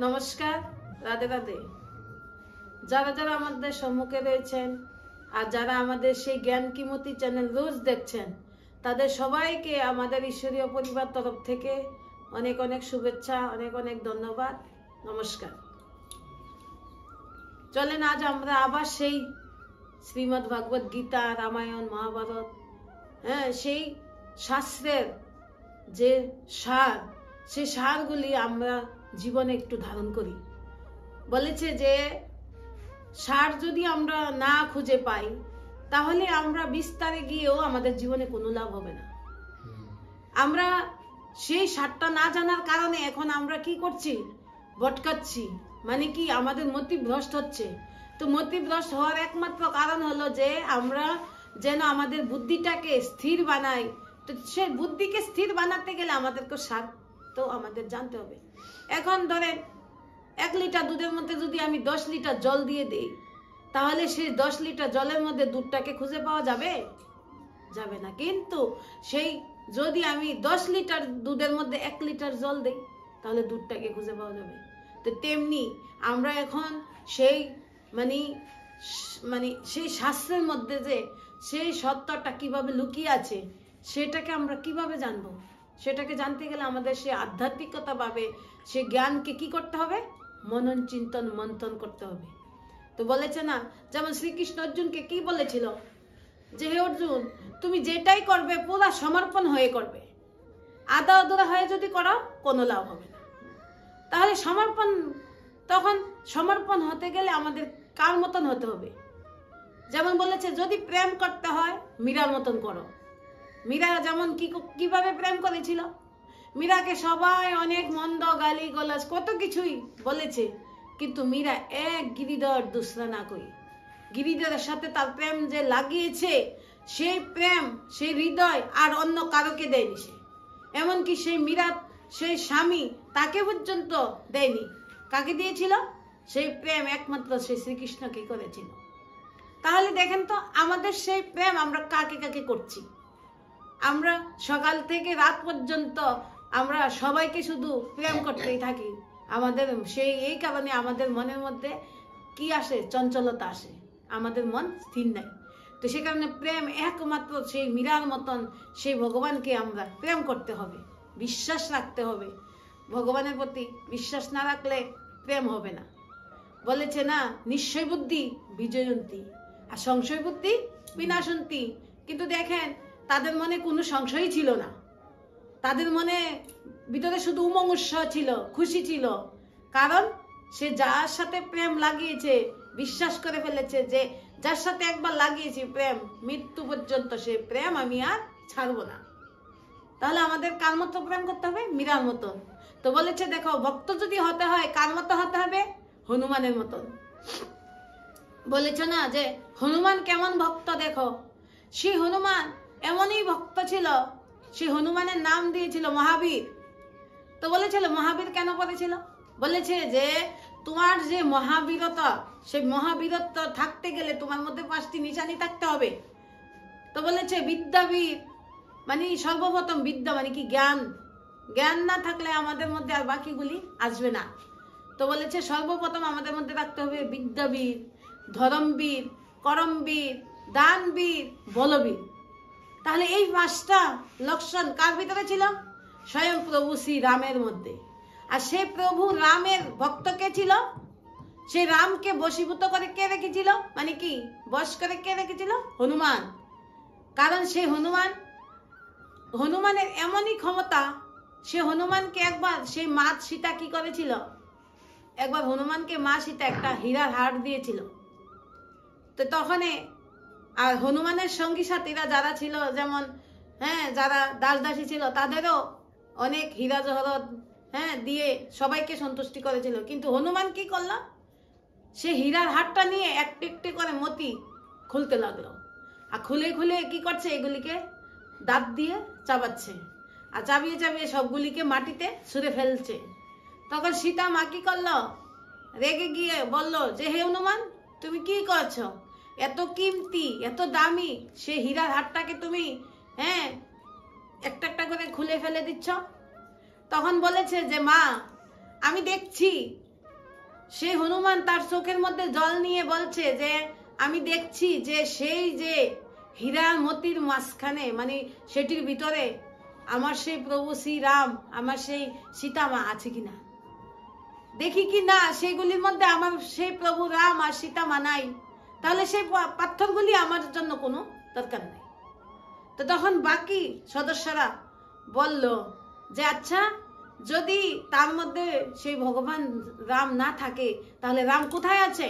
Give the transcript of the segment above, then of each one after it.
নমস্কার, রাধে রাধে। যারা যারা আমাদের সম্মুখে রয়েছেন আর যারা আমাদের সেই জ্ঞান কিমতি চ্যানেল রোজ দেখছেন, তাদের সবাইকে আমাদের ঈশ্বরীয় পরিবার তরফ থেকে অনেক অনেক শুভেচ্ছা, অনেক অনেক ধন্যবাদ, নমস্কার। চলেন আজ আমরা আবার সেই শ্রীমদ্ ভাগবত গীতা, রামায়ণ, মহাভারত, সেই শাস্ত্রের যে সার, সেই সারগুলি আমরা জীবনে একটু ধারণ করি। বলেছে যে সার যদি আমরা না খুঁজে পাই তাহলে আমরা বিস্তারে গিয়েও আমাদের জীবনে কোনো লাভ হবে না। আমরা সেই সারটা না জানার কারণে এখন আমরা কি করছি, ভটকাচ্ছি, মানে কি আমাদের মতিভ্রষ্ট হচ্ছে। তো মতিভ্রষ্ট হওয়ার একমাত্র কারণ হলো যে আমরা যেন আমাদের বুদ্ধিটাকে স্থির বানাই। তো সে বুদ্ধিকে স্থির বানাতে গেলে আমাদেরকে সার তো আমাদের জানতে হবে। এখন ধরেন 1 লিটার দুধের মধ্যে যদি আমি 10 লিটার জল দিয়ে দিই, তাহলে সেই 10 লিটার জলের মধ্যে দুধটাকে খুঁজে পাওয়া যাবে? যাবে না। কিন্তু সেই যদি আমি 10 লিটার দুধের মধ্যে 1 লিটার জল দিই, তাহলে দুধটাকে খুঁজে পাওয়া যাবে। তো তেমনি আমরা এখন সেই মানে সেই শাস্ত্রের মধ্যে যে সেই সত্যটা কিভাবে লুকিয়ে আছে সেটাকে আমরা কিভাবে জানবো? সেটাকে জানতে গেলে আমাদের সেই আধ্যাত্মিকতা ভাবে সে জ্ঞানকে কি করতে হবে? মনন চিন্তন মন্থন করতে হবে। তো বলেছে না, যেমন শ্রীকৃষ্ণ অর্জুনকে কি বলেছিল যে হে অর্জুন, তুমি যেটাই করবে পুরা সমর্পণ হয়ে করবে, আধা আধা হয়ে যদি করো কোনো লাভ হবে না। তাহলে তখন সমর্পণ হতে গেলে আমাদের কার মতন হতে হবে? যেমন বলেছে যদি প্রেম করতে হয় মীরার মতন করো। মীরা যেমন কিভাবে প্রেম করেছিল, মীরাকে সবাই অনেক মন্দ গালি গলাজ কত কিছুই বলেছে, কিন্তু মীরা এক গিরিধর দুসরা না করি। গিরিধরের সাথে তার প্রেম যে লাগিয়েছে, সেই প্রেম সেই হৃদয় আর অন্য কারোকে দেয়নি সে। এমনকি সেই মীরা সেই স্বামী তাকে পর্যন্ত দেয়নি। কাকে দিয়েছিল? সেই প্রেম একমাত্র সেই শ্রীকৃষ্ণকে করেছিল। তাহলে দেখেন তো আমাদের সেই প্রেম আমরা কাকে কাকে করছি। আমরা সকাল থেকে রাত পর্যন্ত আমরা সবাইকে শুধু প্রেম করতেই থাকি। আমাদের এই কারণে আমাদের মনের মধ্যে কি আসে? চঞ্চলতা আসে, আমাদের মন স্থির নাই। তো সে কারণে প্রেম একমাত্র সেই মীরার মতন সেই ভগবানকে আমরা প্রেম করতে হবে, বিশ্বাস রাখতে হবে। ভগবানের প্রতি বিশ্বাস না রাখলে প্রেম হবে না। বলেছে না, নিশ্চয় বুদ্ধি বিজয়ন্তী আর সংশয় বুদ্ধি বিনাশন্তী। কিন্তু দেখেন তাদের মনে কোনো সংশয়ই ছিল না। তাদের মনে ভিতরে শুধু উমঙ্গ ছিল, খুশি ছিল। কারণ সে যার সাথে প্রেম লাগিয়েছে, বিশ্বাস করে ফেলেছে যে যার সাথে একবার লাগিয়েছি প্রেম, মৃত্যু পর্যন্ত সে প্রেম আমি আর ছাড়বো না। তাহলে আমাদের কার মতো প্রেম করতে হবে? মীরার মতো। তো বলেছে দেখো, ভক্ত যদি হতে হয় কার মতো হতে হবে? হনুমানের মতন। বলেছে না যে হনুমান কেমন ভক্ত দেখো। সেই হনুমান এমনই ভক্ত ছিল, সেই হনুমানের নাম দিয়েছিল মহাবীর। তো বলেছিল মহাবীর কেন পড়েছিল? বলেছে যে তোমার যে মহাবীরতা, সেই মহাবীরত্ব থাকতে গেলে তোমার মধ্যে 5টি নিশানি থাকতে হবে। তো বলেছে বিদ্যাবীর মানে সর্বপ্রথম বিদ্যা মানে কি? জ্ঞান। জ্ঞান না থাকলে আমাদের মধ্যে আর বাকিগুলি আসবে না। তো বলেছে সর্বপ্রথম আমাদের মধ্যে রাখতে হবে বিদ্যাবীর, ধরমবীর, করমবীর, দানবীর, বলবীর। তাহলে এই 5টা লক্ষণ কার ভিতরে ছিল? স্বয়ং প্রভু শ্রী রামের মধ্যে। আর সেই প্রভু রামের ভক্ত কে ছিল? সেই রামকে বশীভূত করে কে রেখেছিল? মানে কি বশ করে কে রেখেছিল? হনুমান। কারণ সেই হনুমানের এমনই ক্ষমতা, সে হনুমানকে একবার সেই মা সীতা কি করেছিল? একবার হনুমানকে মা সীতা একটা হীরার হার দিয়েছিল। তো তখন আর হনুমানের সঙ্গী সাথীরা যারা ছিল, যেমন যারা দাস দাসী ছিল, তাদেরও অনেক হীরা জহরত দিয়ে সবাইকে সন্তুষ্টি করেছিল। কিন্তু হনুমান কি করলো? সে হীরার হারটা নিয়ে একটু একটু করে মতি খুলতে লাগলো। আর খুলে খুলে কি করছে? এগুলিকে দাঁত দিয়ে চাবাচ্ছে, আর চাবিয়ে চাবিয়ে সবগুলিকে মাটিতে ছুঁড়ে ফেলছে। তখন সীতা মা কি করলো? রেগে গিয়ে বলল যে হে হনুমান, তুমি কি করছো? এত কিমতি এত দামি সে হীরার হারটাকে তুমি একটা একটা করে খুলে ফেলে দিচ্ছ। তখন বলেছে যে মা, আমি দেখছি সেই হনুমান তার চোখের মধ্যে জল নিয়ে বলছে যে আমি দেখছি যে সেই যে হীরার মতির মাঝখানে মানে সেটির ভিতরে আমার সেই প্রভু শ্রীরাম আমার সেই সীতা মা আছে কিনা, দেখি কি না সেইগুলির মধ্যে আমার সেই প্রভু রাম আর সীতা মা নাই, তাহলে সেই পাথরগুলি আমার জন্য কোনো দরকার নেই। তো তখন বাকি সদস্যরা বলল যে আচ্ছা যদি তার মধ্যে সেই ভগবান রাম না থাকে তাহলে রাম কোথায় আছে?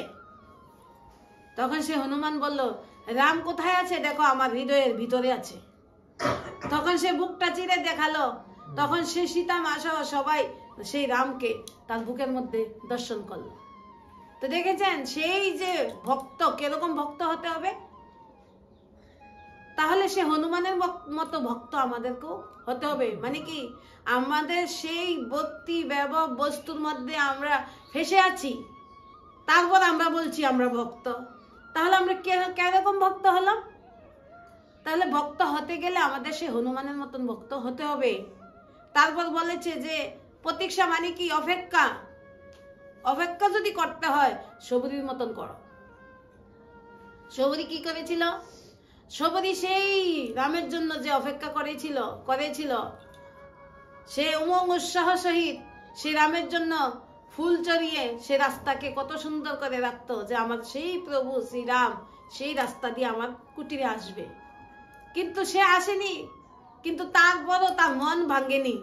তখন সে হনুমান বলল রাম কোথায় আছে দেখো আমার হৃদয়ের ভিতরে আছে। তখন সে বুকটা চিরে দেখালো, তখন সে সীতা মা সহ সবাই সেই রামকে তার বুকের মধ্যে দর্শন করলো। তো দেখেছেন সেই যে ভক্ত কিরকম ভক্ত হতে হবে, তাহলে সে হনুমানের মতো ভক্ত আমাদেরকেও হতে হবে। মানে কি আমাদের সেই ভক্তি ব্যবহার বস্তুর মধ্যে আমরা ফেসে আছি, তারপর আমরা বলছি আমরা ভক্ত, তাহলে আমরা কিরকম ভক্ত হলাম? তাহলে ভক্ত হতে গেলে আমাদের সেই হনুমানের মতন ভক্ত হতে হবে। তারপর বলেছে যে প্রতীক্ষা মানে কি অপেক্ষা, অপেক্ষা যদি করতে হয় সবরীর মতন করো। সবরী কি করেছিল? সবরী সেই রামের জন্য যে অপেক্ষা করেছিল সে উমঙ্গ উৎসাহ সহিত সে রামের জন্য ফুল চড়িয়ে সে রাস্তাকে কত সুন্দর করে রাখতো যে আমার সেই প্রভু শ্রীরাম সেই রাস্তা দিয়ে আমার কুটিরে আসবে। কিন্তু সে আসেনি, কিন্তু তারপরও তার মন ভাঙেনি,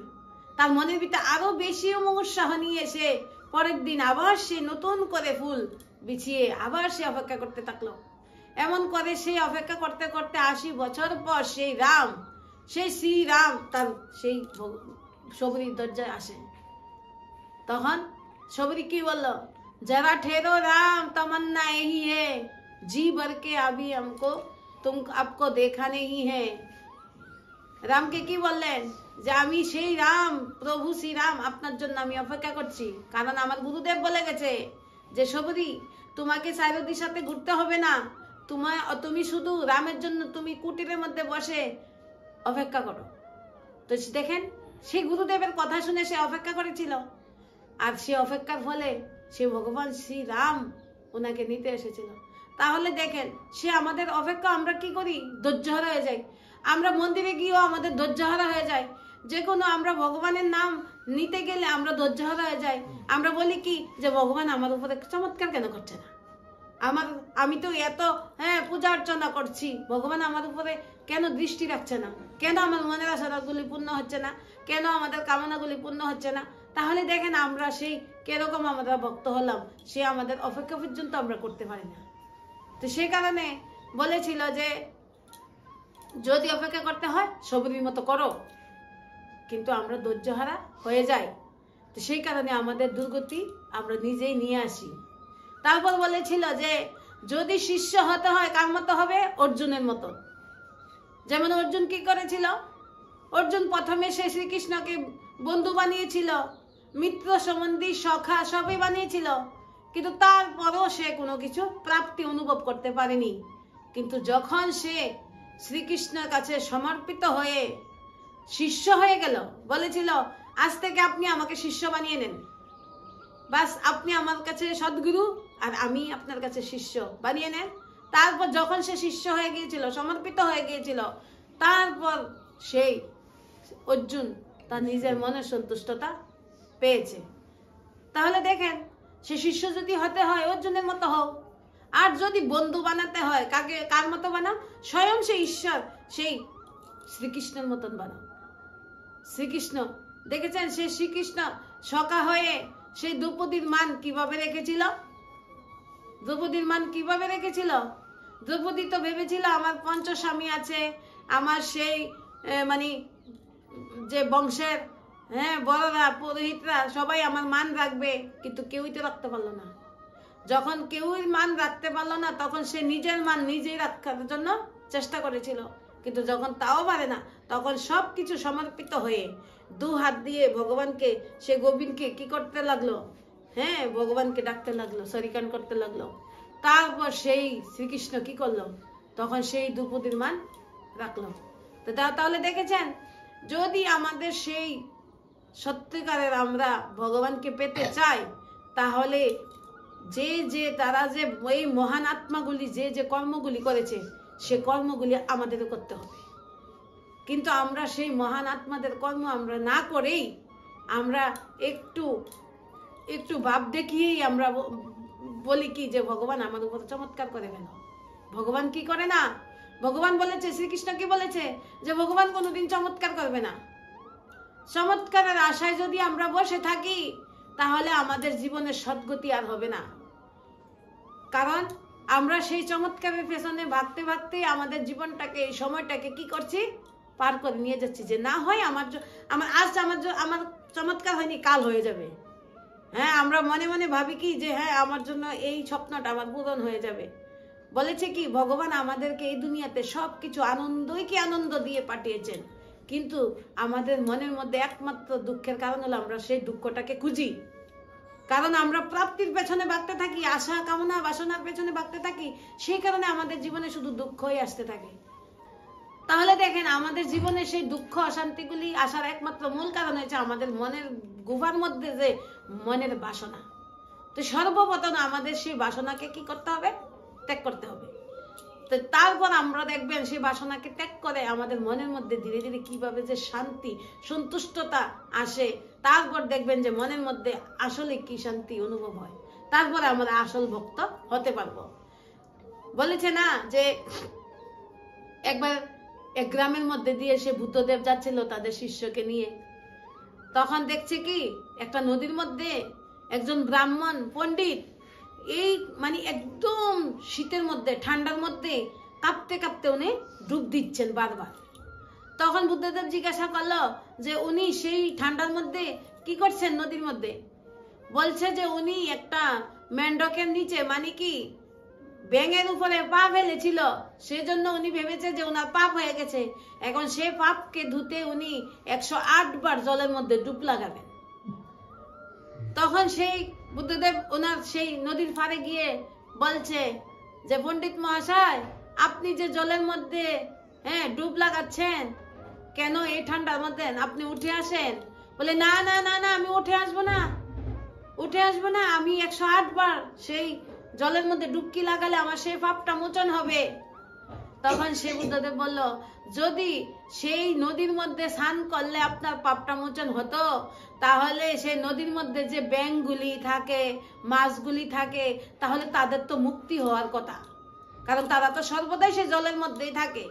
তার মনের ভিতরে আরো বেশি উমঙ্গ উৎসাহ নিয়ে সে পরের দিন আবার সে নতুন করে ফুল বিছিয়ে আবার সে অপেক্ষা করতে থাকলো। এমন করে সে অপেক্ষা করতে করতে 80 বছর পর সেই রাম সেই শ্রীরাম তার সেই সবরীর দরজায় আসে। তখন সবরী কি বললো, जरा ठहरो राम तमन्ना यही है जी भर के अभी हमको तुम आपको देखा नहीं है। রামকে কি বললেন যে আমি সেই রাম প্রভু শ্রীরাম আপনার জন্য আমি অপেক্ষা করছি, কারণ আমার গুরুদেব বলে গেছে যে সবরী তোমাকে চারিদিকের সাথে ঘুরতে হবে না, তুমি শুধু রামের জন্য তুমি কুটিরের মধ্যে বসে অপেক্ষা করো। তো দেখেন সেই গুরুদেবের কথা শুনে সে অপেক্ষা করেছিল, আর সে অপেক্ষার ফলে সে ভগবান শ্রীরাম ওনাকে নিতে এসেছিল। তাহলে দেখেন সে আমাদের অপেক্ষা আমরা কি করি, ধৈর্যহারা হয়ে যাই। আমরা মন্দিরে গিয়েও আমাদের ধৈর্যহারা হয়ে যায়, যে কোনো আমরা ভগবানের নাম নিতে গেলে আমরা ধৈর্যহারা হয়ে যাই। আমরা বলি কি যে ভগবান আমার উপরে চমৎকার কেন করছে না, আমি তো এত পূজা অর্চনা করছি, ভগবান আমার উপরে কেন দৃষ্টি রাখছে না, কেন আমার মনের আশাগুলি পূর্ণ হচ্ছে না, কেন আমাদের কামনাগুলি পূর্ণ হচ্ছে না। তাহলে দেখেন আমরা সেই কিরকম আমরা ভক্ত হলাম, সে আমাদের অপেক্ষা পর্যন্ত আমরা করতে পারি না। তো সেই কারণে বলেছিল যে যদি অপেক্ষা করতে হয় সবরীর মতো করো, কিন্তু আমরা ধৈর্যহারা হয়ে যাই। তো সেই কারণে আমাদের দুর্গতি আমরা নিজেই নিয়ে আসি। তারপর বলেছিল যে যদি শিষ্য হতে হয় কার মতো হবে, অর্জুনের মতো। যেমন অর্জুন কি করেছিল, অর্জুন প্রথমে সে শ্রীকৃষ্ণকে বন্ধু বানিয়েছিল, মিত্র সম্বন্ধী সখা সবই বানিয়েছিল, কিন্তু তারপরও সে কোনো কিছু প্রাপ্তি অনুভব করতে পারেনি। কিন্তু যখন সে শ্রীকৃষ্ণের কাছে সমর্পিত হয়ে শিষ্য হয়ে গেল, বলেছিল আজ থেকে আপনি আমাকে শিষ্য বানিয়ে নেন, বাস আপনি আমার কাছে সদ্গুরু আর আমি আপনার কাছে শিষ্য বানিয়ে নেন। তারপর যখন সে শিষ্য হয়ে গিয়েছিল, সমর্পিত হয়ে গিয়েছিল, তারপর সেই অর্জুন তার নিজের মনের সন্তুষ্টতা পেয়েছে। তাহলে দেখেন সে শিষ্য যদি হতে হয় অর্জুনের মতো হও, আর যদি বন্ধু বানাতে হয় কার মতো বানাও, স্বয়ং সেই ঈশ্বর সেই শ্রীকৃষ্ণের মতন বানাও। শ্রীকৃষ্ণ দেখেছেন সে শ্রীকৃষ্ণ সখা হয়ে সেই দ্রৌপদীর মান কিভাবে রেখেছিল, দ্রৌপদীর মান কিভাবে রেখেছিল। দ্রৌপদী তো ভেবেছিল আমার পঞ্চস্বামী আছে, আমার সেই মানে যে বংশের বড়রা পুরোহিতরা সবাই আমার মান রাখবে, কিন্তু কেউই তো রাখতে পারলো না। যখন কেউই মান রাখতে পারলো না তখন সে নিজের মান নিজেই রাখার জন্য চেষ্টা করেছিল, কিন্তু যখন তাও পারে না তখন সবকিছু সমর্পিত হয়ে দু হাত দিয়ে ভগবানকে সে গোবিন্দকে কি করতে লাগলো, ভগবানকে ডাকতে লাগলো, সরিকান করতে লাগলো। তারপর সেই শ্রীকৃষ্ণ কি করলো, তখন সেই দ্রৌপদীর মান রাখলো। তো তাহলে দেখেছেন যদি আমাদের সেই সত্যিকারের আমরা ভগবানকে পেতে চাই, তাহলে যে যে তারা যে এই মহান আত্মাগুলি যে যে কর্মগুলি করেছে সে কর্মগুলি আমাদেরও করতে হবে। কিন্তু আমরা সেই মহান আত্মাদের কর্ম আমরা না করেই আমরা একটু একটু ভাব দেখিয়েই আমরা বলি কি যে ভগবান আমার উপর চমৎকার করে গেল। ভগবান কি করে না? ভগবান বলেছে, শ্রীকৃষ্ণ কি বলেছে যে ভগবান কোনোদিন চমৎকার করবে না। চমৎকারের আশায় যদি আমরা বসে থাকি তাহলে আমাদের জীবনের সদ্গতি আর হবে না। কারণ আমরা সেই চমৎকারের পেছনে ভাগতে ভাগতে আমাদের জীবনটাকে এই সময়টাকে কি করছি পার করে নিয়ে যাচ্ছি যে না হয় আমার আমার চমৎকার হয়নি, কাল হয়ে যাবে। হ্যাঁ, আমরা মনে মনে ভাবি কি যে হ্যাঁ আমার জন্য এই স্বপ্নটা আমার পূরণ হয়ে যাবে। বলেছে কি ভগবান আমাদেরকে এই দুনিয়াতে সবকিছু আনন্দই কি আনন্দ দিয়ে পাঠিয়েছেন, কিন্তু আমাদের মনের মধ্যে একমাত্র দুঃখের কারণ হলো আমরা সেই দুঃখটাকে খুঁজি। কারণ আমরা প্রাপ্তির পেছনে ভাগতে থাকি, আশা কামনা বাসনার পেছনে ভাগতে থাকি, সেই কারণে আমাদের জীবনে শুধু দুঃখই আসতে থাকে। তাহলে দেখেন আমাদের জীবনে সেই দুঃখ অশান্তিগুলি আসার একমাত্র মূল কারণ হচ্ছে আমাদের মনের গুহার মধ্যে যে মনের বাসনা। তো সর্বপ্রথম আমাদের সেই বাসনাকে কি করতে হবে? ত্যাগ করতে হবে। তো তারপর আমরা দেখবেন সেই বাসনাকে ত্যাগ করে আমাদের মনের মধ্যে ধীরে ধীরে কিভাবে যে শান্তি সন্তুষ্টতা আসে, তারপর দেখবেন যে মনের মধ্যে আসলে কি শান্তি অনুভব হয়, তারপরে আমরা আসল ভক্ত হতে পারবো। বলেছে না যে একবার এক গ্রামের মধ্যে দিয়ে সে বুদ্ধদেব যাচ্ছিল তাদের শিষ্যকে নিয়ে। তখন দেখছে কি একটা নদীর মধ্যে একজন ব্রাহ্মণ পণ্ডিত এই মানে একদম শীতের মধ্যে ঠান্ডার মধ্যে কাঁপতে কাঁপতে উনি ডুব দিচ্ছেন বারবার। তখন বুদ্ধদেব জিজ্ঞাসা করলো যে উনি সেই ঠান্ডার মধ্যে কি করছেন নদীর মধ্যে? বলছে যে উনি একটা মেন্ডকের নিচে মানে কি ব্যাঙের উপরে পা ফেলেছিল, সেজন্য উনি ভেবেছে যে ওনার পাপ হয়ে গেছে, এখন সে পাপকে ধুতে উনি 108 বার জলের মধ্যে ডুব লাগাবেন। তখন সেই বুদ্ধদেব ওনার সেই নদীর পাড়ে গিয়ে বলছে যে পণ্ডিত মহাশয়, আপনি যে জলের মধ্যে ডুব লাগাচ্ছেন কেন এই ঠান্ডার মধ্যে? আপনি উঠে আসেন। বলে না না না না, আমি উঠে আসবো না, আমি 108 বার সেই জলের মধ্যে ডুবকি লাগালে আমার সেই পাপটা মোচন হবে। তখন সে বুদ্ধদেব বলল, যদি সেই নদীর মধ্যে স্নান করলে আপনার পাপটা মোচন হতো, তাহলে সেই নদীর মধ্যে যে ব্যাঙগুলি থাকে মাছগুলি থাকে তাহলে তাদের তো মুক্তি হওয়ার কথা, কারণ তারা তো সর্বদাই সেই জলের মধ্যেই থাকে।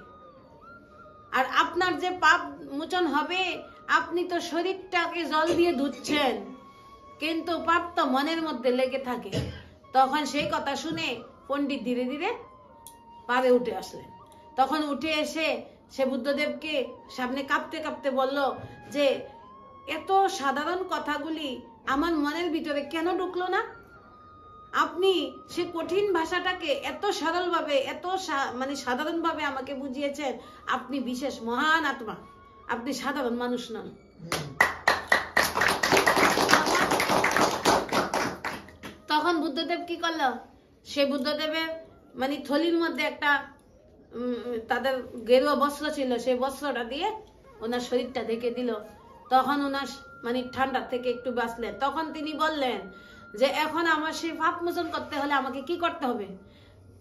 আর আপনার যে পাপ মোচন হবে, আপনি তো শরীরটাকে জল দিয়ে ধুচ্ছেন, কিন্তু পাপ তো মনের মধ্যে লেগে থাকে। তখন সেই কথা শুনে পণ্ডিত ধীরে ধীরে পারে উঠে আসলেন। তখন উঠে এসে সে বুদ্ধদেবকে সামনে কাঁপতে কাঁপতে বলল যে এত সাধারণ কথাগুলি আমার মনের ভিতরে কেন ঢুকলো না? আপনি সে কঠিন ভাষাটাকে এত সরলভাবে এত মানে সাধারণভাবে আমাকে বুঝিয়েছেন। আপনি বিশেষ মহান আত্মা, আপনি সাধারণ মানুষ নন। তখন বুদ্ধদেব কি করলো? সে বুদ্ধদেবের মানে থলির মধ্যে একটা তাদের গেরুয়া বস্ত্র ছিল, সেই বস্ত্রটা দিয়ে ওনার শরীরটা ঢেকে দিল। তখন ওনার মানে ঠান্ডা থেকে একটু বাঁচলেন। তখন তিনি বললেন যে এখন আমার সেই পাপ মোচন করতে হলে আমাকে কি করতে হবে?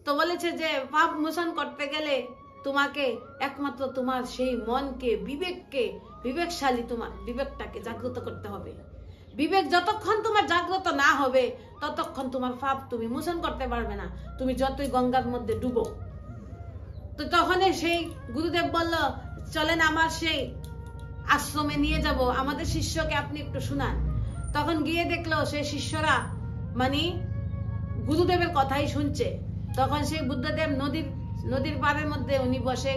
তো বলেছে যে পাপ মোচন করতে গেলে তোমাকে একমাত্র তোমার সেই মনকে বিবেকশালী তোমার বিবেকটাকে জাগ্রত করতে হবে। বিবেক যতক্ষণ তোমার জাগ্রত না হবে ততক্ষণ তোমার পাপ তুমি মোচন করতে পারবে না, তুমি যতই গঙ্গার মধ্যে ডুবো। তো তখন সেই গুরুদেব বলল, চলেন আমার সেই আশ্রমে নিয়ে যাব, আমাদের শিষ্যকে আপনি একটু শুনান। তখন গিয়ে দেখলো সেই শিষ্যরা মানে গুরুদেবের কথাই শুনছে। তখন সেই বুদ্ধদেব নদীর পাড়ের মধ্যে উনি বসে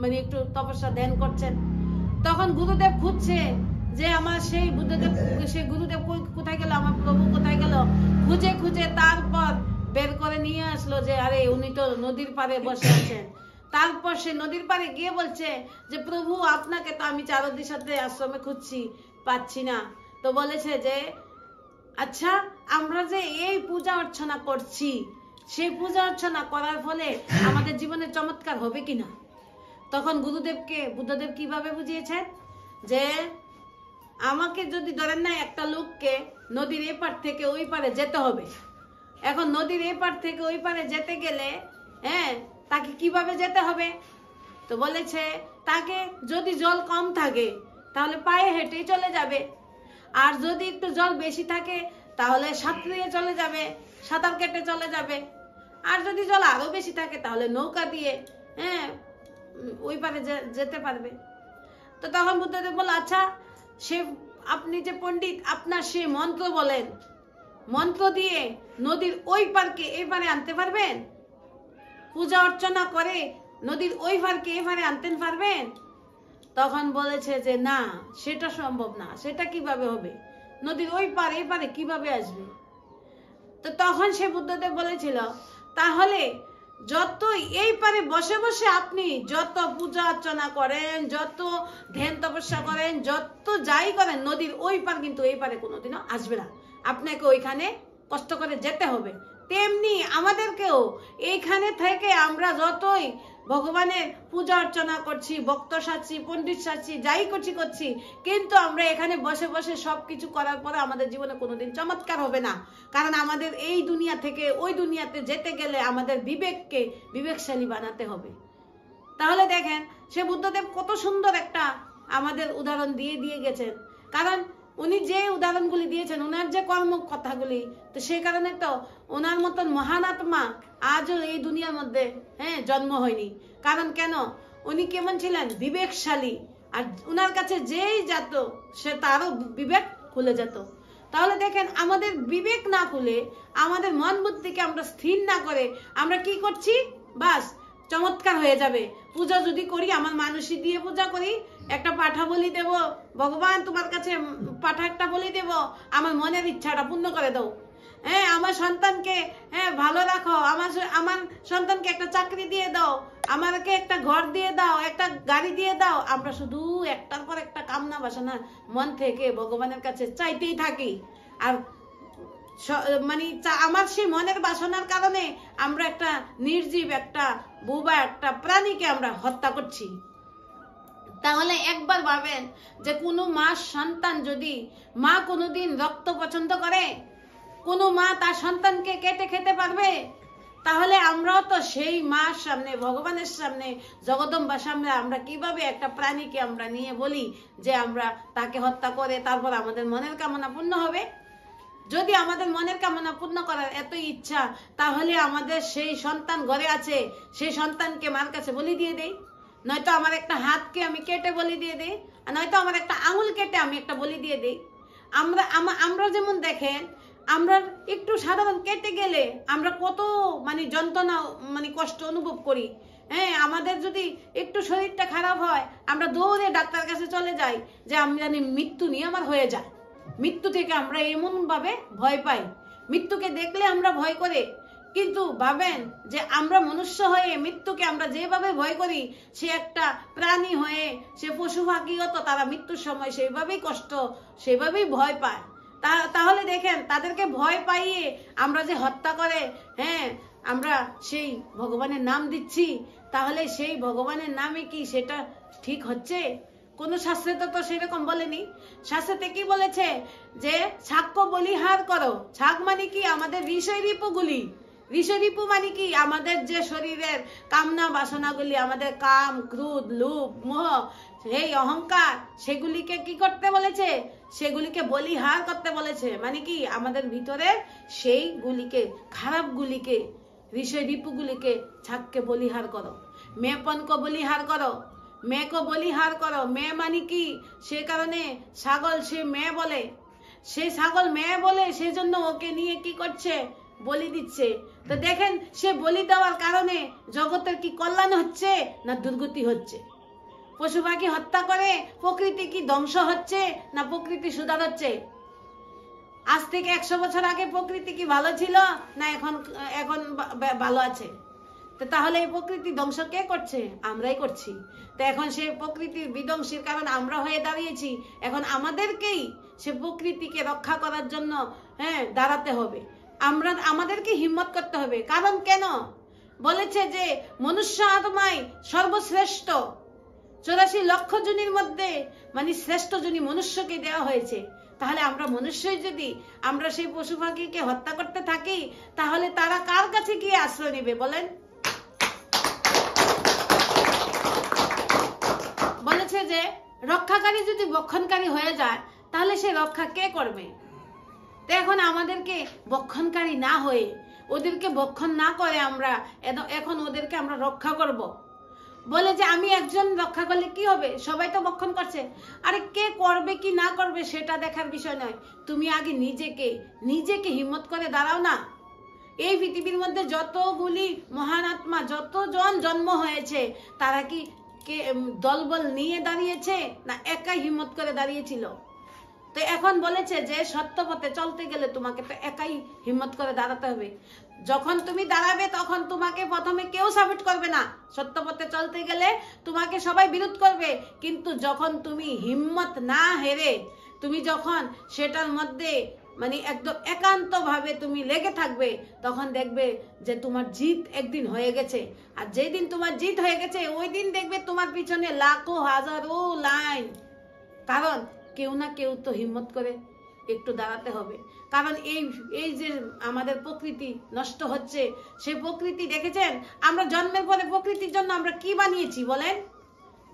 মানে একটু তপস্যা ধ্যান করছেন। তখন গুরুদেব খুঁজছে যে আমার সেই গুরুদেব কোথায় গেল, আমার প্রভু কোথায় গেল। খুঁজে খুঁজে তারপর বের করে নিয়ে আসলো যে আরে উনি তো নদীর পাড়ে বসে আছেন। তারপর সে নদীর পাড়ে গিয়ে বলছে যে প্রভু আপনাকে তো আমি চারদিশাতে আশ্রমে খুঁজছি, পাচ্ছি না। তো বলেছে যে আচ্ছা আমরা যে এই পূজা অর্চনা করছি, সেই পূজা অর্চনা করার ফলে আমাদের জীবনে চমৎকার হবে কিনা। তখন বুদ্ধদেব কিভাবে বুঝিয়েছেন যে আমাকে যদি ধরেন না একটা লোককে নদীর এপার থেকে ওই পারে যেতে হবে, এখন নদীর এই পার থেকে ওই পারে যেতে গেলে তাকে কিভাবে যেতে হবে? তো বলেছে তাকে যদি জল কম থাকে তাহলে পায়ে হেঁটেই চলে যাবে, আর যদি একটু জল বেশি থাকে তাহলে সাঁতরিয়ে চলে যাবে, সাঁতার কেটে চলে যাবে, আর যদি জল আরো বেশি থাকে তাহলে নৌকা দিয়ে ওই পারে যেতে পারবে। তো তখন বুদ্ধদেব বলল, আচ্ছা সে আপনি যে পণ্ডিত, আপনার সে মন্ত্র বলেন, মন্ত্র দিয়ে নদীর ওই পারকে এই পারে আনতে পারবেন? পূজা অর্চনা করে নদীর ওই পারকে এই পারে আনতে পারবেন? তখন বলেছে যে না, সেটা সম্ভব না, সেটা কিভাবে হবে, নদীর ওই পারে এই পারে কিভাবে আসবে? তো তখন সে বুদ্ধদেব বলেছিল, তাহলে যত এই পারে বসে বসে আপনি যত পূজা অর্চনা করেন, যত ধ্যান তপস্যা করেন, যত যাই করেন, নদীর ওই পার কিন্তু এই পারে কোনোদিনও আসবে না, আপনাকে ওইখানে কষ্ট করে যেতে হবে। তেমনি আমাদেরকেও এইখানে থেকে আমরা যতই ভগবানের পূজা অর্চনা করছি, ভক্ত সাজছি, পণ্ডিত সাজছি, যাই করছি, কিন্তু আমরা এখানে বসে বসে সবকিছু করার পরে আমাদের জীবনে কোনোদিন চমৎকার হবে না। কারণ আমাদের এই দুনিয়া থেকে ওই দুনিয়াতে যেতে গেলে আমাদের বিবেককে বিবেকশালী বানাতে হবে। তাহলে দেখেন সে বুদ্ধদেব কত সুন্দর একটা আমাদের উদাহরণ দিয়ে গেছেন। কারণ উনি যে উদাহরণগুলি দিয়েছেন, ওনার যে কর্ম কথাগুলি, তো সেই কারণে তো ওনার মতন মহান আত্মা আজও এই দুনিয়ার মধ্যে জন্ম হয়নি। কারণ কেন? উনি কেমন ছিলেন? বিবেকশালী। আর উনার কাছে যেই যেত সে তারও বিবেক খুলে যেত। তাহলে দেখেন আমাদের বিবেক না খুলে, আমাদের মন বুদ্ধিকে আমরা স্থির না করে আমরা কি করছি? বাস চমৎকার হয়ে যাবে। পূজা যদি করি, আমার মানুষই দিয়ে পূজা করি, একটা পাঠা বলি দেব, ভগবান তোমার কাছে পাঠা একটা বলি দেব, আমার মনের ইচ্ছাটা পূর্ণ করে দাও, আমার সন্তানকে ভালো রাখো, আমার সন্তানকে একটা চাকরি দিয়ে দাও, আমাকে একটা ঘর দিয়ে দাও, একটা গাড়ি দিয়ে দাও। আমরা শুধু একটার পর একটা কামনা বাসনা মন থেকে ভগবানের কাছে চাইতেই থাকি। আর মানে আমার সেই মনের বাসনার কারণে আমরা একটা নির্জীব, একটা বুবা, একটা প্রাণীকে আমরা হত্যা করছি। তাহলে একবার ভাবেন যে কোনো মার সন্তান, যদি মা কোনোদিন রক্ত পছন্দ করে, কোনো মা তার সন্তানকে কেটে খেতে পারবে? তাহলে আমরাও তো সেই মার সামনে, ভগবানের সামনে, জগদম্বার সামনে আমরা কিভাবে একটা প্রাণীকে আমরা নিয়ে বলি যে আমরা তাকে হত্যা করে তারপর আমাদের মনের কামনা পূর্ণ হবে? যদি আমাদের মনের কামনা পূর্ণ করার এত ইচ্ছা, তাহলে আমাদের সেই সন্তান ঘরে আছে, সেই সন্তানকে মার কাছে বলি দিয়ে দেই, নয়তো আমার একটা হাতকে আমি কেটে বলি দিয়ে দেই, নয়তো আমার একটা আঙুল কেটে আমি একটা বলি দিয়ে দেই। আমরা যেমন দেখেন, আমরা একটু সাধারণ কেটে গেলে আমরা কত মানে যন্ত্রণা, মানে কষ্ট অনুভব করি। আমাদের যদি একটু শরীরটা খারাপ হয়, আমরা দৌড়ে ডাক্তার কাছে চলে যাই যে আমি জানি মৃত্যু নিয়ে আমার হয়ে যায়। মৃত্যু থেকে আমরা এমন ভাবে ভয় পাই, মৃত্যুকে দেখলে আমরা ভয় করে। কিন্তু ভাবেন যে আমরা মনুষ্য হয়ে মৃত্যুকে আমরা যেভাবে ভয় করি, সে একটা প্রাণী হয়ে, সে পশু পাখিও তো তারা মৃত্যুর সময় সেইভাবেই কষ্ট, সেইভাবেই ভয় পায়। তাহলে দেখেন তাদেরকে ভয় পাইয়ে আমরা যে হত্যা করে আমরা সেই ভগবানের নাম দিচ্ছি, তাহলে সেই ভগবানের নামে কি সেটা ঠিক হচ্ছে? কোন শাস্ত্রে তো সেরকম বলেনি। শাস্ত্রতে কি বলেছে? যে ছাক্য বলিহার করো। ছাগ মানে কি? আমাদের বিষয় রিপুগুলি। বিষয় রিপু মানে কি? আমাদের যে শরীরের কামনা বাসনাগুলি, আমাদের কাম, ক্রোধ, লোভ, মোহ, এই অহংকার, সেগুলিকে কি করতে বলেছে? সেগুলিকে বলিহার করতে বলেছে। মানে কি? আমাদের ভিতরে সেইগুলিকে, খারাপ গুলিকে, বিষয় রিপুগুলিকে, ছাগকে বলিহার করো, মেয়েপনকে বলিহার করো, মেয়েকে বলিহার করো। মেয়ে মানে কি? সে কারণে ছাগল সে মেয়ে বলে, সে ছাগল মেয়ে বলে, সেজন্য ওকে নিয়ে কি করছে? বলি দিচ্ছে। তো দেখেন সে বলি দেওয়ার কারণে জগতের কি কল্যাণ হচ্ছে না দুর্গতি হচ্ছে? পশু পাখি হত্যা করে প্রকৃতি কি ধ্বংস হচ্ছে না প্রকৃতি সুধার হচ্ছে? আজ থেকে 100 বছর আগে প্রকৃতি কি ভালো ছিল না এখন ভালো আছে? তাহলে এই প্রকৃতি ধ্বংস কে করছে? আমরাই করছি। তো এখন সেই প্রকৃতির বিধ্বংসীর কারণ আমরা হয়ে দাঁড়িয়েছি। এখন আমাদেরকেই সে প্রকৃতিকে রক্ষা করার জন্য দাঁড়াতে হবে। আমাদেরকে হিম্মত করতে হবে। কারণ কেন? বলেছে যে মনুষ্য আত্মাই সর্বশ্রেষ্ঠ। 84 লক্ষ জনির মধ্যে মানে শ্রেষ্ঠ জনি মনুষ্যকে দেওয়া হয়েছে। তাহলে আমরা মনুষ্যই যদি আমরা সেই পশু পাখিকে হত্যা করতে থাকি, তাহলে তারা কার কাছে গিয়ে আশ্রয় নেবে বলেন? বলেছে যে রক্ষাকারী যদি বক্ষণকারী হয়ে যায়, তাহলে সে রক্ষা কে করবে? তো এখন আমাদেরকে বক্ষণকারী না হয়ে, ওদেরকে বক্ষণ না করে আমরা এখন ওদেরকে আমরা রক্ষা করব। বলে যে আমি একজন রক্ষা করলে কি হবে, সবাই তো বক্ষণ করছে। আরে কে করবে কি না করবে সেটা দেখার বিষয় নয়, তুমি আগে নিজেকে হিম্মত করে দাঁড়াও না। এই পৃথিবীর মধ্যে যতগুলি মহান আত্মা, যতজন জন্ম হয়েছে, তারা কি দলবল নিয়ে দাঁড়িয়েছে না একাই হিম্মত করে দাঁড়িয়েছিল? তো এখন বলেছে যে সত্য পথে চলতে গেলে তোমাকে তো একাই হিম্মত করে দাঁড়াতে হবে। যখন তুমি দাঁড়াবে তখন তোমাকে প্রথমে কেউ সাপোর্ট করবে না। সত্য পথে চলতে গেলে তোমাকে সবাই বিরোধ করবে, কিন্তু যখন তুমি হিম্মত না হেরে তুমি যখন সেটার মধ্যে মানে একদম একান্ত ভাবে তুমি লেগে থাকবে, তখন দেখবে যে তোমার জিত একদিন হয়ে গেছে। আর যেদিন তোমার জিত হয়ে গেছে ওই দিন দেখবে তোমার পিছনে লাখো হাজারো লাইন। কারণ কেউ না কেউ তো হিম্মত করে একটু দাঁড়াতে হবে। কারণ এই যে আমাদের প্রকৃতি নষ্ট হচ্ছে, সেই প্রকৃতি দেখেছেন, আমরা জন্মের পরে প্রকৃতির জন্য আমরা কি বানিয়েছি বলেন?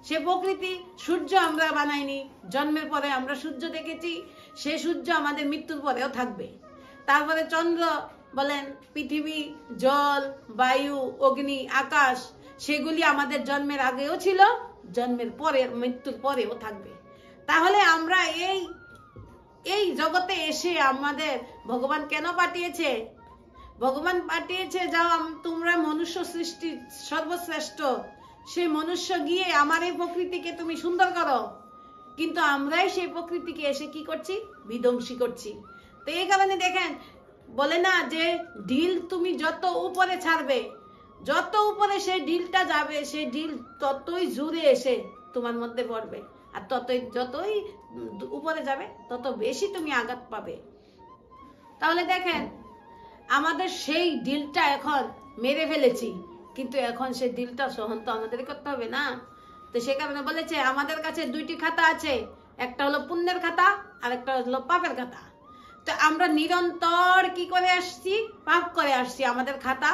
সে প্রকৃতি সূর্য আমরা বানাইনি, জন্মের পরে আমরা সূর্য দেখেছি, সে সূর্য আমাদের মৃত্যুর পরেও থাকবে। তারপরে চন্দ্র বলেন, পৃথিবী, জল, বায়ু, অগ্নি, আকাশ, সেগুলি আমাদের জন্মের আগেও ছিল, জন্মের পরে মৃত্যুর পরেও থাকবে। তাহলে আমরা এই জগতে এসে আমাদের ভগবান কেন পাঠিয়েছে? ভগবান পাঠিয়েছে যাও তোমরা মনুষ্য সৃষ্টি সর্বশ্রেষ্ঠ, সেই মনুষ্য গিয়ে আমার এই প্রকৃতিকে তুমি সুন্দর করো। কিন্তু আমরাই সেই প্রকৃতিকে এসে কি করছি? বিধ্বংসী করছি। তো এই কারণে দেখেন, বলে না যে ঢিল তুমি যত উপরে ছাড়বে, যত উপরে সেই ঢিলটা যাবে, সেই ঢিল ততই জোরে এসে তোমার মধ্যে পড়বে, আর যতই উপরে যাবে তত বেশি তুমি আঘাত পাবে। তাহলে দেখেন, আমাদের সেই ঢিলটা এখন মেরে ফেলেছি, কিন্তু এখন সেই ঢিলটা সহন তো আমাদের করতে হবে না? তো সে কারণে বলেছে আমাদের কাছে দুইটি খাতা আছে, একটা হলো পুণ্যের খাতা আর একটা হলো পাপের খাতা। তো আমরা নিরন্তর কি করে আসছি? পাপ করে আসছি। আমাদের খাতা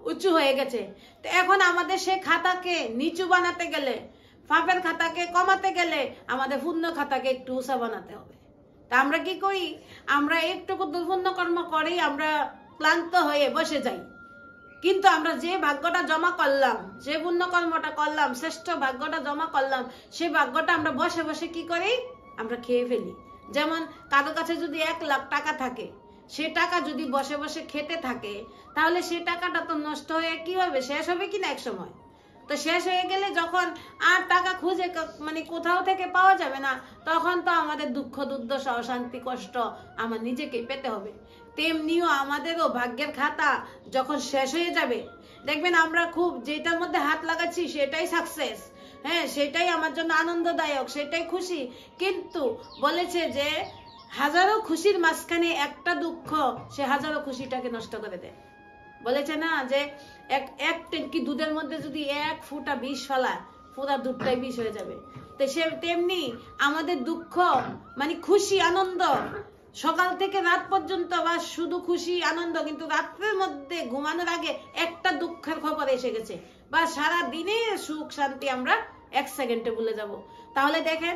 উঁচু হয়ে গেছে। তো এখন আমাদের সেই খাতাকে নিচু বানাতে গেলে, পাপের খাতাকে কমাতে গেলে আমাদের পুণ্য খাতাকে একটু উঁচা বানাতে হবে। তা আমরা কি করি? আমরা একটু দুর্পুণ্য কর্ম করেই আমরা ক্লান্ত হয়ে বসে যাই। কিন্তু আমরা যে ভাগ্যটা জমা করলাম, যে পুণ্য কর্মটা করলাম, শ্রেষ্ঠ ভাগ্যটা জমা করলাম, সেই ভাগ্যটা আমরা বসে বসে কি করি? আমরা খেয়ে ফেলি। যেমন কারো কাছে যদি 1 লাখ টাকা থাকে, সে টাকা যদি বসে বসে খেতে থাকে, তাহলে সে টাকাটা তো নষ্ট হয়ে কি হবে? শেষ হবে কিনা এক সময়। তো শেষ হয়ে গেলে যখন আর টাকা খুঁজে মানে কোথাও থেকে পাওয়া যাবে না, তখন তো আমাদের দুঃখ, দুর্দশা, অশান্তি, কষ্ট আমার নিজেকেই পেতে হবে। তেমনিও আমাদেরও ভাগ্যের খাতা যখন শেষ হয়ে যাবে, দেখবেন আমরা খুব যেটার মধ্যে হাত লাগাচ্ছি সেটাই সাকসেস, সেটাই আমার জন্য আনন্দদায়ক, সেটাই খুশি। কিন্তু বলেছে যে হাজারো খুশির মাঝখানে একটা দুঃখ সে হাজারো খুশিটাকে নষ্ট করে দেয়। বলেছে না যে এক ট্যাঙ্কি দুধের মধ্যে যদি 1 ফোঁটা বিষ ফেলায়, পুরা দুধটাই বিষ হয়ে যাবে। তো সে তেমনি আমাদের দুঃখ মানে খুশি আনন্দ সকাল থেকে রাত পর্যন্ত, বা শুধু খুশি আনন্দ, কিন্তু রাত্রের মধ্যে ঘুমানোর আগে একটা দুঃখের খবর এসে গেছে, বা সারা দিনের সুখ শান্তি আমরা 1 সেকেন্ডে ভুলে যাব। তাহলে দেখেন,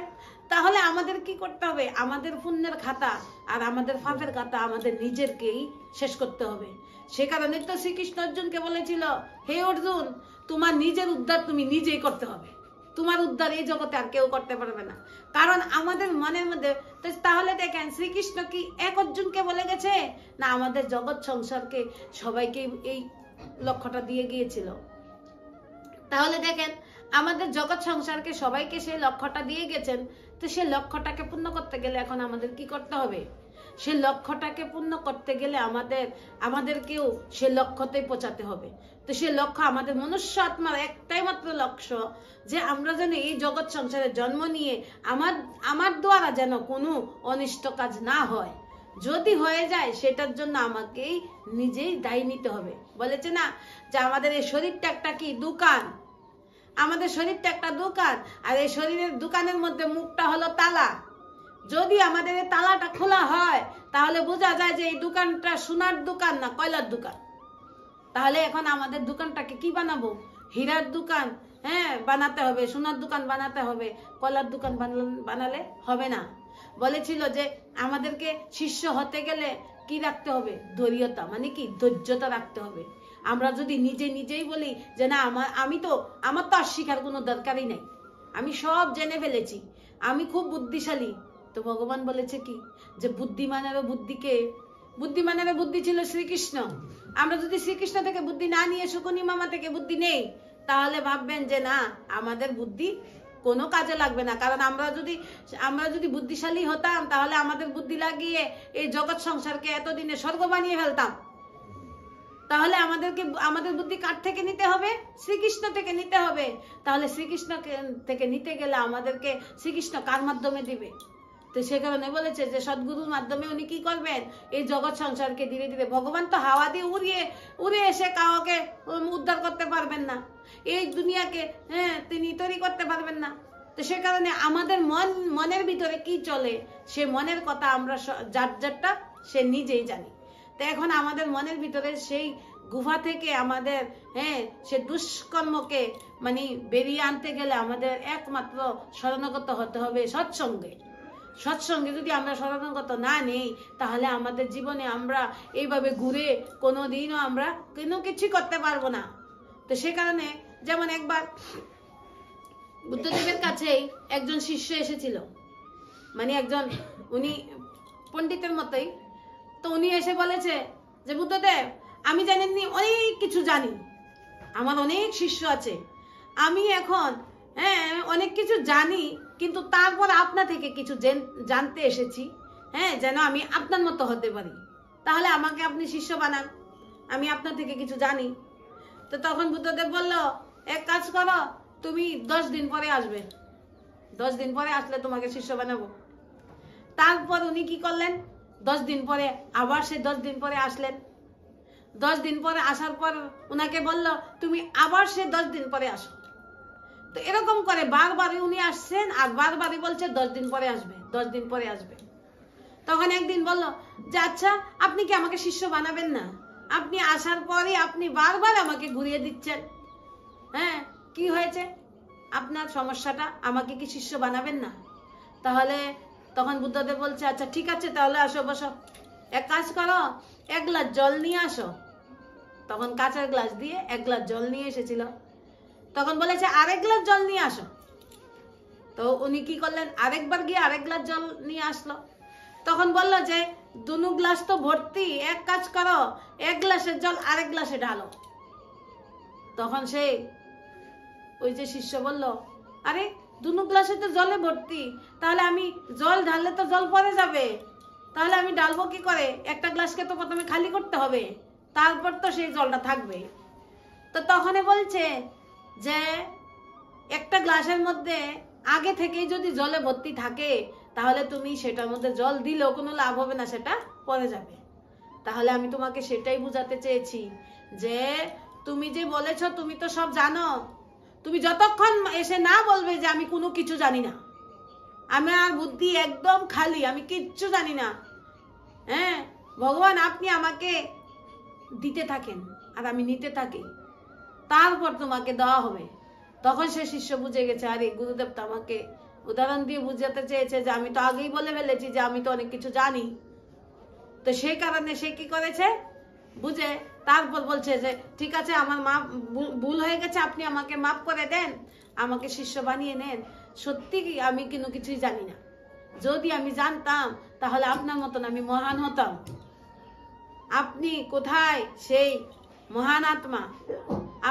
তাহলে আমাদের কি করতে হবে? আমাদের পুণ্যের খাতা আর আমাদের পাপের খাতা আমাদের নিজেরকেই শেষ করতে হবে। সে কারণে তো শ্রীকৃষ্ণ অর্জুনকে বলেছিল, হে অর্জুন, তোমার নিজের উদ্ধার তুমি নিজেই করতে হবে। তোমার উদ্ধার এই জগতে আর কেউ করতে পারবে না। কারণ আমাদের মনের মধ্যে, তাহলে দেখেন শ্রীকৃষ্ণ কি এক অর্জুনকে বলে গেছে না, আমাদের জগৎ সংসারকে সবাইকে এই লক্ষ্যটা দিয়ে গিয়েছিল। তাহলে দেখেন, আমাদের জগৎ সংসারকে সবাইকে সেই লক্ষ্যটা দিয়ে গেছেন। তো সেই লক্ষ্যটাকে পূর্ণ করতে গেলে এখন আমাদের কি করতে হবে? সেই লক্ষ্যটাকে পূর্ণ করতে গেলে আমাদেরকেও সেই লক্ষ্যতেই পৌঁছাতে হবে। তো সেই লক্ষ্য আমাদের মনুষ্য আত্মার একটাই মাত্র লক্ষ্য, যে আমরা যেন এই জগৎ সংসারে জন্ম নিয়ে আমার দ্বারা যেন কোনো অনিষ্ট কাজ না হয়। যদি হয়ে যায় সেটার জন্য আমাকেই নিজেই দায়ী নিতে হবে। বলেছে না যে আমাদের এই শরীরটা একটা কি দোকান, আমাদের শরীরটা একটা দোকান, আর এই শরীরের দোকানের মধ্যে মুখটা হলো তালা। যদি আমাদের এই তালাটা খোলা হয় তাহলে বোঝা যায় যে এই দোকানটা সোনার দোকান না কয়লার দোকান। তাহলে এখন আমাদের দোকানটাকে কি বানাবো? হীরার দোকান বানাতে হবে, সোনার দোকান বানাতে হবে, কয়লার দোকান বানালে হবে না। বলেছিল যে আমাদেরকে শিষ্য হতে গেলে কি রাখতে হবে? ধৈর্যতা, মানে কি ধৈর্যতা রাখতে হবে। আমরা যদি নিজেই বলি যে না আমার তো আর শিখার কোনো দরকারই নাই, আমি সব জেনে ফেলেছি, আমি খুব বুদ্ধিশালী, তো ভগবান বলেছে কি যে বুদ্ধিমানেরও বুদ্ধি ছিল শ্রীকৃষ্ণ। আমরা যদি শ্রীকৃষ্ণ থেকে বুদ্ধি না নিয়ে শকুনি মামা থেকে বুদ্ধি নেই তাহলে ভাববেন যে না আমাদের বুদ্ধি কোনো কাজে লাগবে না। কারণ আমরা যদি বুদ্ধিশালী হতাম তাহলে আমাদের বুদ্ধি লাগিয়ে এই জগৎ সংসারকে এতদিনে স্বর্গ বানিয়ে ফেলতাম। তাহলে আমাদের বুদ্ধি কার থেকে নিতে হবে? শ্রীকৃষ্ণ থেকে নিতে হবে। তাহলে শ্রীকৃষ্ণ থেকে নিতে গেলে আমাদেরকে শ্রীকৃষ্ণ কার মাধ্যমে দিবে? তো সে কারণে বলেছে যে সদ্গুরুর মাধ্যমে উনি কি করবেন? এই জগৎ সংসারকে ধীরে ধীরে, ভগবান তো হাওয়া দিয়ে উড়ে এসে কাউকে উদ্ধার করতে পারবেন না, এই দুনিয়াকে তিনি তৈরি করতে পারবেন না। তো সে কারণে আমাদের মনের ভিতরে কি চলে সে মনের কথা আমরা যারটা সে নিজেই জানি। তো এখন আমাদের মনের ভিতরে সেই গুহা থেকে আমাদের সে দুষ্কর্মকে মানে বেরিয়ে আনতে গেলে আমাদের একমাত্র শরণাগত হতে হবে সৎসঙ্গে। যদি আমরা শরণাগত না নেই তাহলে আমাদের জীবনে আমরা এইভাবে ঘুরে কোনোদিনও আমরা কোনো কিছু করতে পারবো না। তো সে কারণে যেমন একবার বুদ্ধদেবের কাছেই একজন শিষ্য এসেছিল, মানে একজন উনি পণ্ডিতের মতোই। তো উনি এসে বলেছে যে বুদ্ধদেব আমি জানেননি অনেক কিছু জানি, আমার অনেক শিষ্য আছে, আমি এখন অনেক কিছু জানি, কিন্তু তারপর আপনা থেকে কিছু জানতে এসেছি যেন আমি আপনার মতো হতে পারি। তাহলে আমাকে আপনি শিষ্য বানান, আমি আপনার থেকে কিছু জানি। তো তখন বুদ্ধদেব বলল এক কাজ করো, তুমি 10 দিন পরে আসবে, 10 দিন পরে আসলে তোমাকে শিষ্য বানাবো। তারপর উনি কি করলেন? 10 দিন পরে আবার সে 10 দিন পরে আসলেন। 10 দিন পরে আসার পর উনাকে বলল তুমি আবার সে 10 দিন পরে আসো। তো এরকম করে বারবারই উনি আসছেন আর বারবারই বলছে 10 দিন পরে আসবে, 10 দিন পরে আসবে। তখন একদিন বলল যে আচ্ছা আপনি কি আমাকে শিষ্য বানাবেন না? আপনি আসার পরে আপনি বারবার আমাকে ঘুরিয়ে দিচ্ছেন, কি হয়েছে আপনার সমস্যাটা? আমাকে কি শিষ্য বানাবেন না? তাহলে তখন বুদ্ধদেব বলছে আচ্ছা ঠিক আছে তাহলে আসো, বসো, এক কাজ করো, 1 গ্লাস জল নিয়ে আসো। তখন কাঁচের গ্লাস দিয়ে 1 গ্লাস জল নিয়ে এসেছিল। তখন বলেছে আরেক গ্লাস জল নিয়ে আসো। তো উনি কি করলেন? আরেকবার গিয়ে আরেক গ্লাস জল নিয়ে আসলো। তখন বলল যে 2 গ্লাস তো ভর্তি, এক কাজ করো 1 গ্লাসের জল আরেক গ্লাসে ঢালো। তখন ওই যে শিষ্য বলল আরে 2 গ্লাসে তো জলে ভর্তি, তাহলে আমি জল ঢাললে তো জল পরে যাবে, তাহলে আমি ঢালবো কি করে? একটা গ্লাসকে তো প্রথমে খালি করতে হবে, তারপর তো সেই জলটা থাকবে। তো তখনই বলছে যে একটা গ্লাসের মধ্যে আগে থেকেই যদি জলে ভর্তি থাকে তাহলে তুমি সেটার মধ্যে জল দিলেও কোনো লাভ হবে না, সেটা পরে যাবে। তাহলে আমি তোমাকে সেটাই বুঝাতে চেয়েছি যে তুমি যে বলেছো তুমি তো সব জানো, তুমি যতক্ষণ এসে না বলবে যে আমি কোনো কিছু জানি না, আমার বুদ্ধি একদম খালি, আমি কিচ্ছু জানি না, ভগবান আপনি আমাকে দিতে থাকেন আর আমি নিতে থাকি, তারপর তোমাকে দেওয়া হবে। তখন সে শিষ্য বুঝে গেছে আরে গুরুদেব তো আমাকে উদাহরণ দিয়ে বুঝাতে চেয়েছে যে আমি তো আগেই বলে ফেলেছি যে আমি তো অনেক কিছু জানি। তো সেই কারণে সে কি করেছে বুঝে তারপর বলছে যে ঠিক আছে আমার ভুল হয়ে গেছে, আপনি আমাকে মাফ করে দেন, আমাকে শিষ্য বানিয়ে নেন। সত্যি কি আমি কোনো কিছুই জানি না, যদি আমি জানতাম তাহলে আপনার মতন আমি মহান হতাম। আপনি কোথায় সেই মহান আত্মা?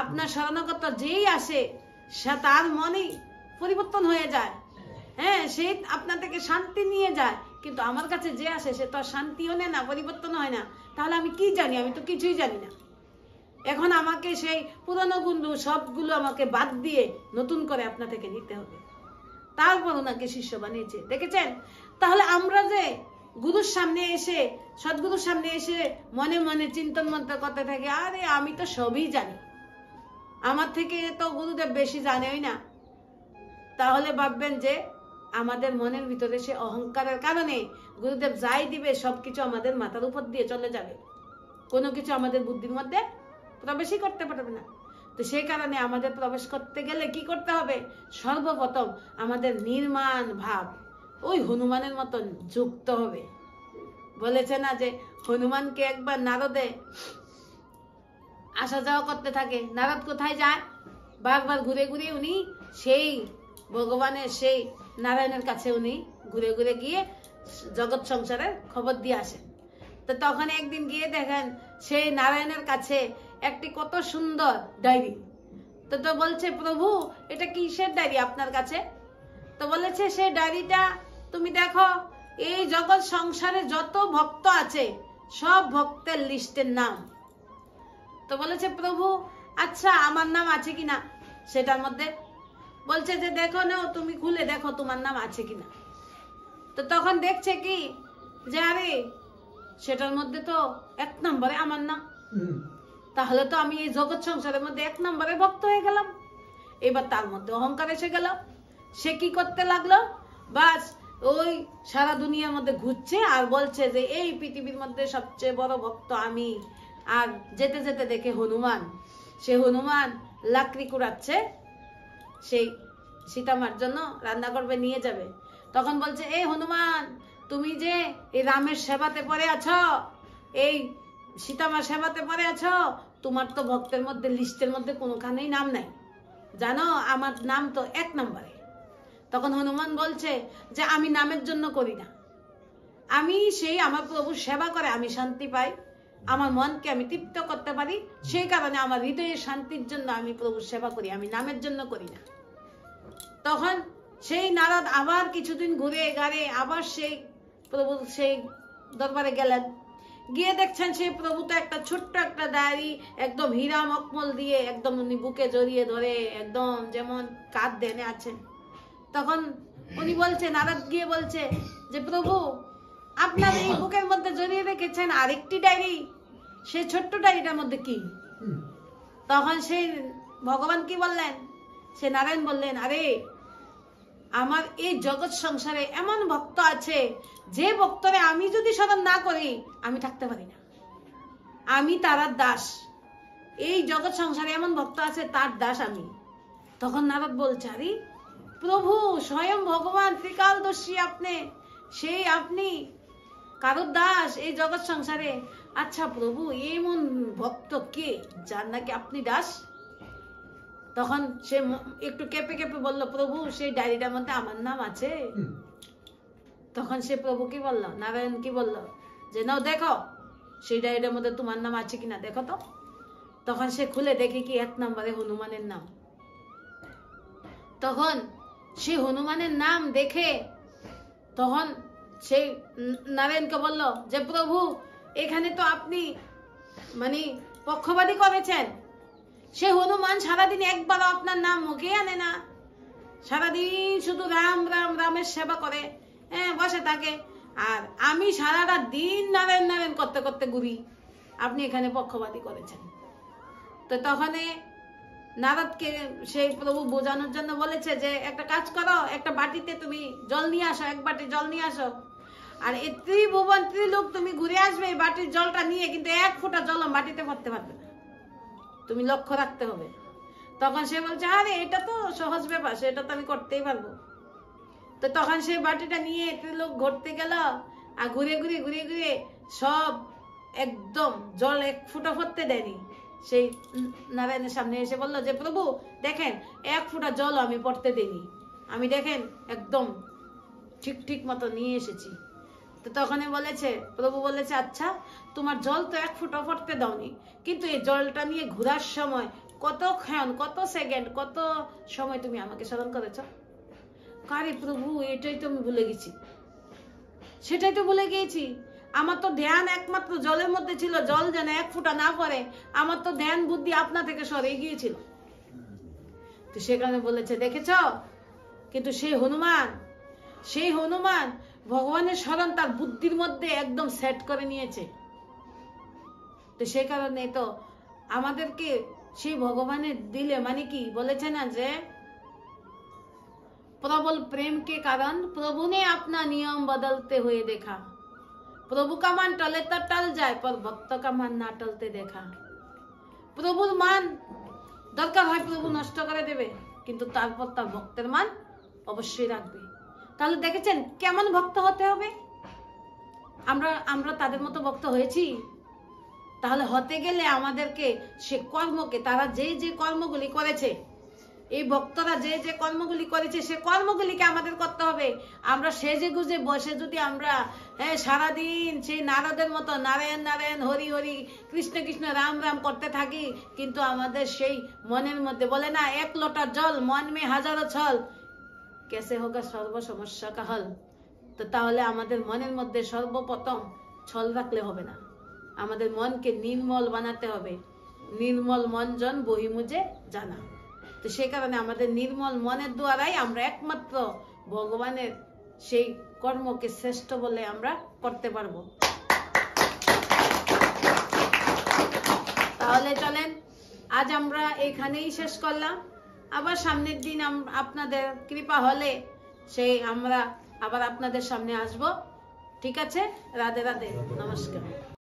আপনার শরণাগত যেই আসে সে তার মনেই পরিবর্তন হয়ে যায়, সে আপনার থেকে শান্তি নিয়ে যায়। কিন্তু আমার কাছে যে আসে সে তো শান্তিও নেয় না, পরিবর্তন হয় না। তাহলে আমি কি জানি? আমি তো কিছুই জানি না। এখন আমাকে সেই পুরনো গুলো সবগুলো আমাকে বাদ দিয়ে নতুন করে আপনা থেকে নিতে হবে। তারপর ওনাকে শিষ্য বানিয়েছে, দেখেছেন? তাহলে আমরা যে গুরুর সামনে এসে সদ্গুরুর সামনে এসে মনে মনে চিন্তন মন্ত্র করতে থাকি আরে আমি তো সবই জানি, আমার থেকে তো গুরুদেব বেশি জানেই না, তাহলে ভাববেন যে আমাদের মনের ভিতরে সে অহংকারের কারণে গুরুদেব যাই দিবে সবকিছু আমাদের মাথার উপর দিয়ে চলে যাবে, কোনো কিছু আমাদের বুদ্ধির মধ্যে প্রবেশই করতে পারবে না। তো সেই কারণে আমাদের প্রবেশ করতে গেলে কি করতে হবে? সর্বপ্রথম আমাদের নির্মাণ ভাব ওই হনুমানের মতন যুক্ত হবে। বলেছে না যে হনুমানকে একবার নারদে আসা যাওয়া করতে থাকে, নারদ কোথায় যায়? বারবার ঘুরে ঘুরে উনি সেই ভগবানের সেই নারায়ণের কাছে উনি ঘুরে ঘুরে গিয়ে জগৎ সংসারের খবর দিয়ে আসেন। তো তখন একদিন গিয়ে দেখেন সেই নারায়ণের কাছে একটি কত সুন্দর ডায়েরি। তো বলছে, প্রভু এটা কিসের ডায়েরি আপনার কাছে? তো বলেছে, সেই ডায়েরিটা তুমি দেখো, এই জগৎ সংসারে যত ভক্ত আছে সব ভক্তের লিস্টের নাম। তো বলেছে, প্রভু আচ্ছা আমার নাম আছে কিনা সেটার মধ্যে? বলছে যে দেখো না, তুমি খুলে দেখো তোমার নাম আছে কিনা। তো তখন দেখছে কি যে আরে সেটার মধ্যে তো 1 নম্বরে আমার নাম, তাহলে তো আমি এই জগৎ সংসারের মধ্যে 1 নম্বরে ভক্ত হয়ে গেলাম। এবার তার মধ্যে অহংকার এসে গেল। সে কি করতে লাগলো? বাস ওই সারা দুনিয়ার মধ্যে ঘুরছে আর বলছে যে এই পৃথিবীর মধ্যে সবচেয়ে বড় ভক্ত আমি। আর যেতে যেতে দেখে হনুমান, সে হনুমান লাকড়ি কুড়াচ্ছে, সেই সীতামার জন্য রান্না করবে, নিয়ে যাবে। তখন বলছে, এই হনুমান তুমি যে এই রামের সেবাতে পড়ে আছো, এই সীতামার সেবাতে পড়ে আছো, তোমার তো ভক্তের মধ্যে লিস্টের মধ্যে কোনোখানেই নাম নাই, জানো আমার নাম তো 1 নম্বরে। তখন হনুমান বলছে যে আমি নামের জন্য করি না, আমি সেই আমার প্রভুর সেবা করে আমি শান্তি পাই, আমার মনকে আমি তৃপ্ত করতে পারি, সেই কারণে আমার হৃদয়ের শান্তির জন্য আমি প্রভুর সেবা করি, আমি নামের জন্য করি না। তখন সেই নারদ আবার কিছুদিন ঘুরে গাড়ে আবার সেই প্রভু সেই দরবারে গেলেন। গিয়ে দেখছেন সেই প্রভু তো একটা ছোট্ট একটা ডায়েরি একদম হীরা মকমল দিয়ে একদম উনি বুকে জড়িয়ে ধরে একদম যেমন কাঁধ দেনে আছেন। তখন উনি বলছে, নারদ গিয়ে বলছে যে প্রভু আপনার এই বুকের মধ্যে জড়িয়ে রেখেছেন আরেকটি ডায়েরি, সেই ছোট্ট ডায়েরিটার মধ্যে কি? তখন সেই ভগবান কি বললেন? সে নারায়ণ বললেন, আরে আমার এই জগৎ সংসারে এমন ভক্ত আছে যে ভক্তরে আমি যদি স্মরণ না করি আমি থাকতে পারি না, আমি তার দাস। এই জগৎ সংসারে এমন ভক্ত আছে তার দাস আমি। তখন নারদ বলছে, আরে প্রভু স্বয়ং ভগবান ত্রিকালদর্শী আপনি, সেই আপনি কারোর দাস এই জগৎ সংসারে? আচ্ছা প্রভু এমন ভক্ত কে যার নাকি আপনি দাস? তখন সে একটু কেঁপে কেঁপে বলল, প্রভু সেই ডায়েরিটার মধ্যে আমার নাম আছে। তখন সে প্রভু কি বলল, নারায়ণ কি বলল যে নাও দেখো সেই ডায়েরিটার মধ্যে তোমার নাম আছে কিনা দেখো তো। তখন সে খুলে দেখে কি 1 নম্বরে হনুমানের নাম। তখন সে হনুমানের নাম দেখে তখন সেই নারায়ণকে বলল যে প্রভু এখানে তো আপনি মানে পক্ষপাতী করেছেন, সে হনুমান সারাদিন একবারও আপনার নাম মুখে আনে না, সারাদিন শুধু রাম রাম রামের সেবা করে, হ্যাঁ বসে থাকে, আর আমি সারাটা দিন নারায়ণ নারায়ণ করতে করতে ঘুরি, আপনি এখানে পক্ষপাতী করেছেন। তো তখন নারদকে সেই প্রভু বোঝানোর জন্য বলেছে যে একটা কাজ করো, একটা বাটিতে তুমি জল নিয়ে আসো, 1 বাটি জল নিয়ে আসো, আর এই ত্রিভুবন ত্রিলোক তুমি ঘুরে আসবে এই বাটির জলটা নিয়ে, কিন্তু 1 ফোঁটা জল বাটিতে ভরতে পারবে না, তুমি লক্ষ্য রাখতে হবে। তখন সে বলছে, আরে এটা তো সহজ ব্যাপার, সেটা তো আমি করতেই পারবো। তো তখন সে বাটিটা নিয়ে ত্রিলোক ঘুরতে গেল, আর ঘুরে ঘুরে ঘুরে ঘুরে সব একদম জল 1 ফোঁটা ভরতে দেয়নি। সেই নারায়ণের সামনে এসে বলল যে প্রভু দেখেন 1 ফোঁটা জল আমি পড়তে দিইনি, আমি দেখেন একদম ঠিক ঠিক মতো নিয়ে এসেছি। তো তখন বলেছে, প্রভু বলেছে, আচ্ছা তোমার জল তো 1 ফোঁটা পড়তে দাওনি, কিন্তু এই জলটা নিয়ে ঘোরার সময় কতক্ষণ, কত সেকেন্ড, কত সময় তুমি আমাকে স্মরণ করেছ? কারে প্রভু এটাই তো আমি ভুলে গেছি, সেটাই তো ভুলে গিয়েছি, আমার তো ধ্যান একমাত্র জলের মধ্যে ছিল, জল যেন 1 ফোঁটা না পড়ে, আমার তো ধ্যান বুদ্ধি আপনা থেকে সরে গিয়েছিল। তো সেখানে বলেছে দেখেছ, কিন্তু সেই হনুমান ভগবানের স্মরণ তার বুদ্ধির মধ্যে একদম সেট করে নিয়েছে। তো সেই কারণে তো আমাদেরকে সেই ভগবানের দিলে মানে কি বলেছে না যে प्रबल प्रेम के कारण प्रभु ने अपना नियम बदलते हुए देखा। प्रभु का मान टले तो टल जाए, पर भक्त का मान ना टलते देखा। प्रभुर मान दरकार হয় প্রভু নষ্ট করে দেবে, কিন্তু তারপর তার ভক্তের মান অবশ্যই রাখবে। তাহলে দেখেছেন কেমন ভক্ত হতে হবে? আমরা তাদের মতো ভক্ত হয়েছি? তাহলে হতে গেলে আমাদেরকে সে কর্মকে, তারা যে যে কর্মগুলি করেছে, এই ভক্তরা যে যে কর্মগুলি করেছে, সে কর্মগুলিকে আমাদের করতে হবে। আমরা সেজে গুজে বসে যদি আমরা সারাদিন সেই নারদের মতো নারায়ণ নারায়ণ হরি হরি কৃষ্ণ কৃষ্ণ রাম রাম করতে থাকি, কিন্তু আমাদের সেই মনের মধ্যে বলে না এক লোটা জল মন মে হাজারো ছল, কেসে হোগা সর্ব সমস্যা কা হল। তো তাহলে আমাদের মনের মধ্যে সর্বপ্রথম ছল রাখলে হবে না, আমাদের মনকে নির্মল বানাতে হবে। নির্মল মন জন বহিমুজে জানা। তো সেই কারণে আমাদের নির্মল মনের দ্বারাই আমরা একমাত্র ভগবানের সেই কর্মকে শ্রেষ্ঠ বলে আমরা করতে পারবো। তাহলে চলেন আজ আমরা এখানেই শেষ করলাম। আবার সামনের দিন আপনাদের কৃপা হলে সেই আমরা আবার আপনাদের সামনে আসব। ঠিক আছে? রাধে রাধে, নমস্কার।